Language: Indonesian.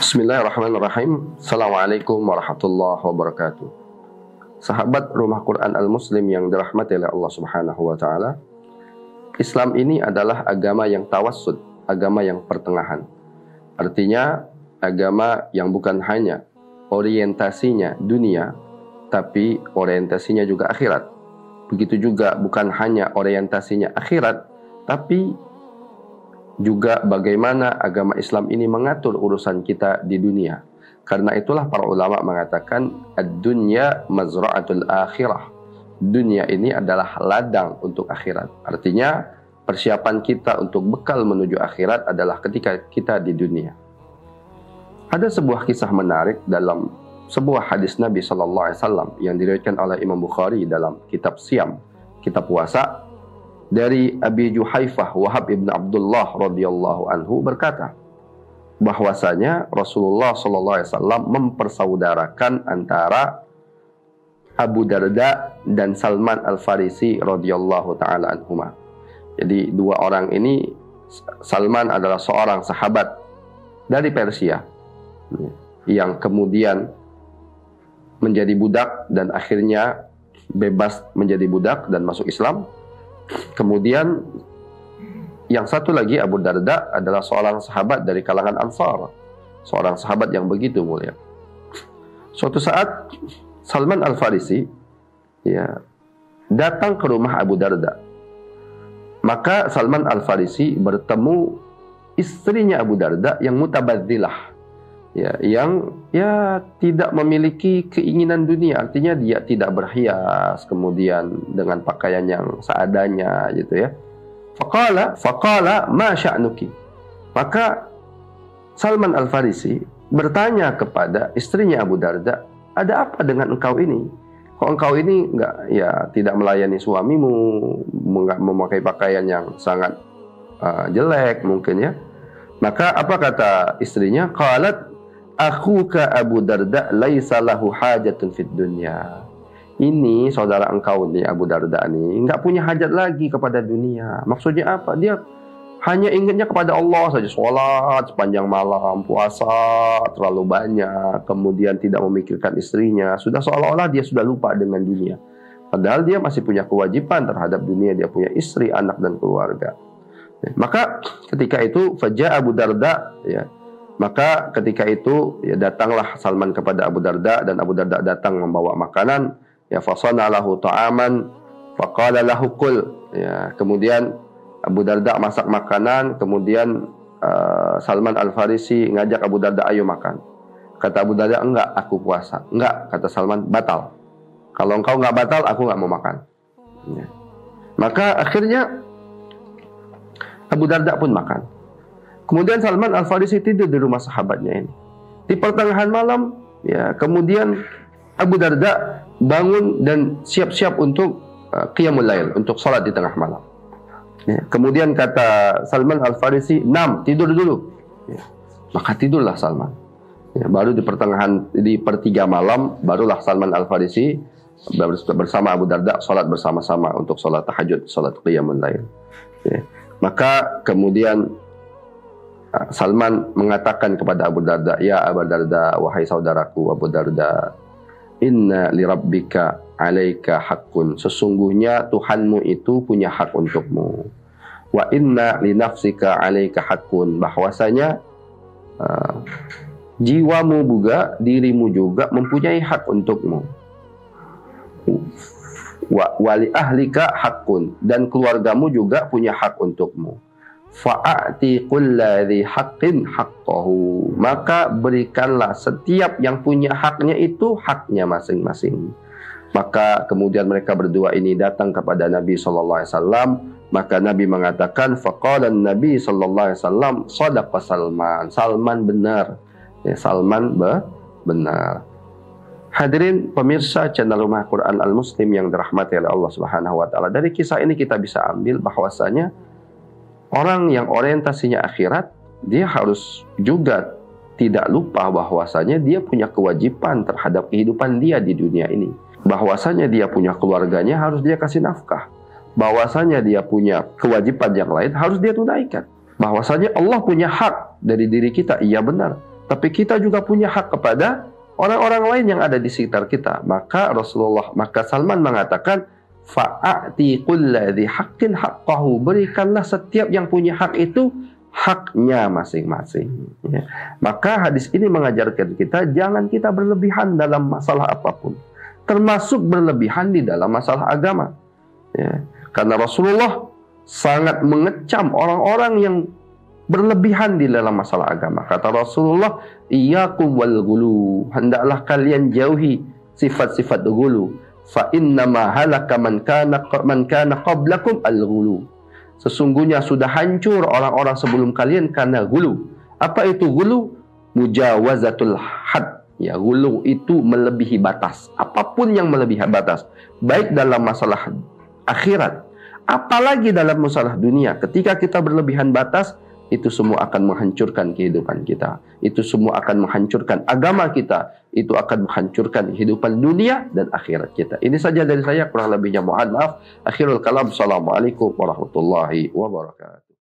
Bismillahirrahmanirrahim. Assalamualaikum warahmatullahi wabarakatuh. Sahabat Rumah Quran Al-Muslim yang dirahmati oleh Allah Subhanahu wa taala. Islam ini adalah agama yang tawassut, agama yang pertengahan. Artinya agama yang bukan hanya orientasinya dunia, tapi orientasinya juga akhirat. Begitu juga bukan hanya orientasinya akhirat, tapi juga bagaimana agama Islam ini mengatur urusan kita di dunia. Karena itulah para ulama mengatakan ad-dunya mazra'atul akhirah. Dunia ini adalah ladang untuk akhirat. Artinya persiapan kita untuk bekal menuju akhirat adalah ketika kita di dunia. Ada sebuah kisah menarik dalam sebuah hadis Nabi SAW yang diriwayatkan oleh Imam Bukhari dalam kitab Siyam, kitab puasa, dari Abi Juhaifah Wahab ibn Abdullah radhiyallahu anhu berkata bahwasanya Rasulullah SAW mempersaudarakan antara Abu Darda dan Salman Al-Farisi radhiyallahu taala anhuma. Jadi dua orang ini, Salman adalah seorang sahabat dari Persia yang kemudian menjadi budak dan akhirnya bebas menjadi budak dan masuk Islam. Kemudian yang satu lagi Abu Darda adalah seorang sahabat dari kalangan Ansar, seorang sahabat yang begitu mulia. Suatu saat Salman Al-Farisi datang ke rumah Abu Darda. Maka Salman Al-Farisi bertemu istrinya Abu Darda yang mutabadzilah, yang tidak memiliki keinginan dunia, artinya dia tidak berhias, kemudian dengan pakaian yang seadanya gitu ya. Faqala ma sya'nuki. Maka Salman Al-Farisi bertanya kepada istrinya Abu Darda, ada apa dengan engkau ini? Kok engkau ini tidak melayani suamimu, memakai pakaian yang sangat jelek mungkin ya. Maka apa kata istrinya? Qalat akhuka Abu Darda laisa lahu hajatun fid dunya. Ini saudara engkau nih Abu Darda nih enggak punya hajat lagi kepada dunia. Maksudnya apa? Dia hanya ingatnya kepada Allah saja, sholat sepanjang malam, puasa terlalu banyak, kemudian tidak memikirkan istrinya. Sudah seolah-olah dia sudah lupa dengan dunia. Padahal dia masih punya kewajiban terhadap dunia, dia punya istri, anak dan keluarga. Maka ketika itu faja Abu Darda maka ketika itu datanglah Salman kepada Abu Darda dan Abu Darda datang membawa makanan, fasana lahu ta'aman faqala lahu kul. Kemudian Abu Darda masak makanan, kemudian Salman Al-Farisi ngajak Abu Darda, ayo makan. Kata Abu Darda, enggak, aku puasa. Enggak, kata Salman, batal. Kalau engkau enggak batal, aku enggak mau makan. Maka akhirnya Abu Darda pun makan. Kemudian Salman Al-Farisi tidur di rumah sahabatnya ini. Di pertengahan malam, kemudian Abu Darda bangun dan siap-siap untuk qiyamul lail, untuk sholat di tengah malam. Kemudian kata Salman Al-Farisi, "Nam, tidur dulu." Maka tidurlah Salman. Baru di pertiga malam, barulah Salman Al-Farisi bersama Abu Darda sholat bersama-sama untuk sholat tahajud, sholat qiyamul lail. Maka kemudian Salman mengatakan kepada Abu Darda, "Ya Abu Darda, wahai saudaraku Abu Darda, inna li rabbika 'alaika haqqun." Sesungguhnya Tuhanmu itu punya hak untukmu. Wa inna li nafsika 'alaika haqqun. Bahwasanya jiwamu juga, dirimu juga mempunyai hak untukmu. Wa li ahlika haqqun. Dan keluargamu juga punya hak untukmu. Fa'ati kulladzi haqqin haqqahu. Maka berikanlah setiap yang punya haknya itu haknya masing-masing. Maka kemudian mereka berdua ini datang kepada Nabi SAW. Maka Nabi mengatakan, faqala Nabi SAW, shadaqa Salman. Salman benar. Salman benar. Hadirin pemirsa channel Rumah Quran Al-Muslim yang dirahmati oleh Allah Subhanahu wa taala. Dari kisah ini kita bisa ambil bahwasanya orang yang orientasinya akhirat, dia harus juga tidak lupa bahwasanya dia punya kewajiban terhadap kehidupan dia di dunia ini. Bahwasanya dia punya keluarganya, harus dia kasih nafkah. Bahwasanya dia punya kewajiban yang lain, harus dia tunaikan. Bahwasanya Allah punya hak dari diri kita, iya benar. tapi kita juga punya hak kepada orang-orang lain yang ada di sekitar kita. Maka Salman mengatakan, fa'ati kulladzi haqqin haqqahu, berikanlah setiap yang punya hak itu haknya masing-masing. Ya. Maka hadis ini mengajarkan kita, jangan kita berlebihan dalam masalah apapun, termasuk berlebihan di dalam masalah agama. Ya. Karena Rasulullah sangat mengecam orang-orang yang berlebihan di dalam masalah agama. Kata Rasulullah, iyyakum wal ghulu, hendaklah kalian jauhi sifat-sifat ghulu. Fa innama halaka man kana qablakum al-ghulu. Sesungguhnya sudah hancur orang-orang sebelum kalian karena ghulu. Apa itu ghulu? Mujawazatul had. Ya, ghulu itu melebihi batas. Apapun yang melebihi batas, baik dalam masalah akhirat, apalagi dalam masalah dunia. Ketika kita berlebihan batas, itu semua akan menghancurkan kehidupan kita. Itu semua akan menghancurkan agama kita. Itu akan menghancurkan kehidupan dunia dan akhirat kita. Ini saja dari saya, kurang lebihnya mohon maaf. Akhirul kalam. Assalamualaikum warahmatullahi wabarakatuh.